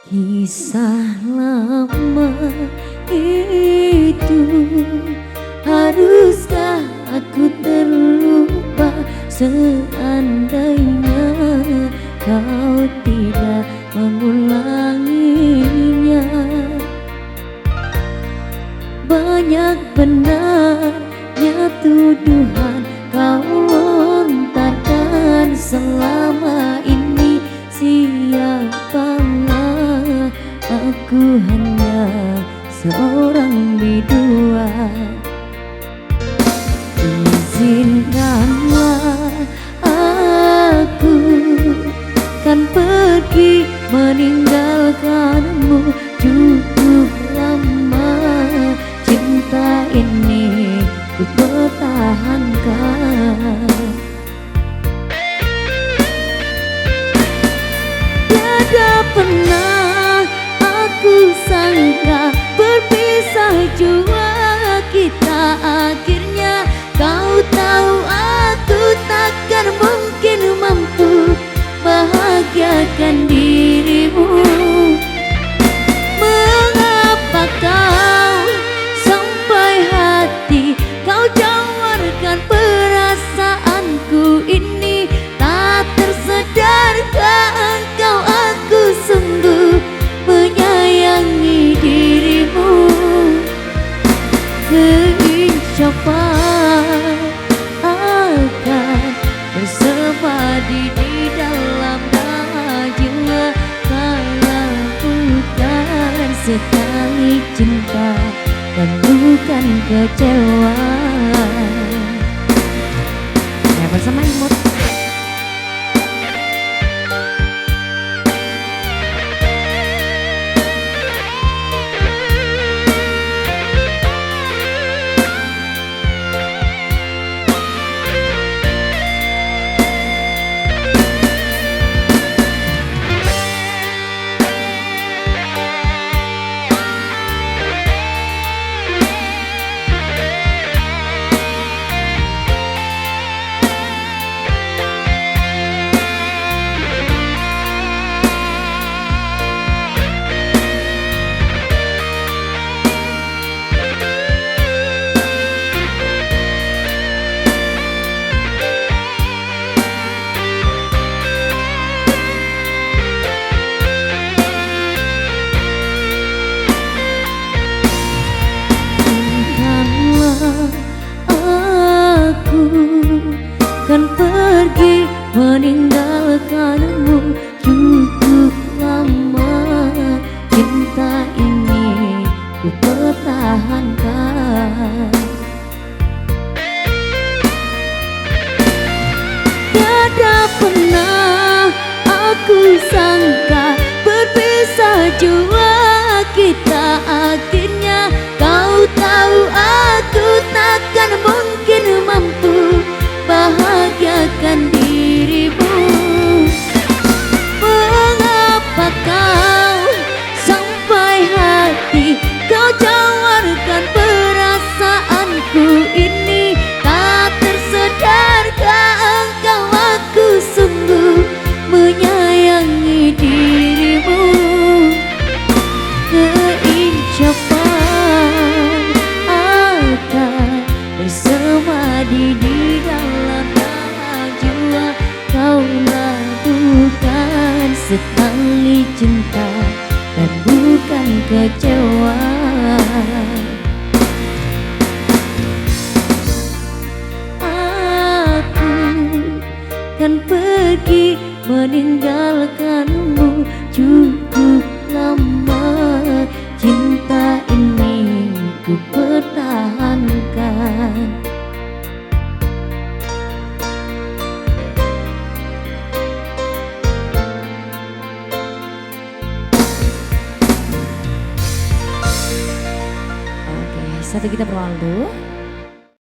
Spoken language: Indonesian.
Kisah lama itu, haruskah aku terlupa seandainya kau tidak mengulanginya. Banyak benarnya tuduhan kau lontarkan selama ini. Siapalah aku, hanya seorang biduan. Izinkanlah aku kan pergi meninggalkanmu. Cukup lama cinta ini ku pertahankan. Tiada pernah aku sangka berpisah jua kita akhirnya. Kau tahu aku takkan mungkin mampu bahagiakan dirimu. Mengapa kau sampai hati kau jawarkan perasaanku ini? Tak tersadarkah engkau aku sungguh menyayangi dirimu? Keinsafan akan bersembadi di dalam jiwa. Kalau bukan sekali cinta dan bukan kecewa. Ya, bersama Imut. Aku kan pergi meninggalkanmu. Cukup lama cinta ini ku pertahankan. Tiada pernah aku sangka berpisah jua kita akhirnya. Kau tahu aku takkan mungkin mampu bahagiakan dirimu. Mengapa kau sampai hati kau jawarkan perasaanku ini? Tak tersadarkah engkau aku sungguh menyayangi dirimu? Keinsafan akan bersemadi di dalam jiwa. Kaulah bukan sekali cinta dan bukan kecewa. Aku kan pergi meninggalkanmu. Cukup lama cinta ini ku pertahankan. Oke, satu kita perlahan dulu.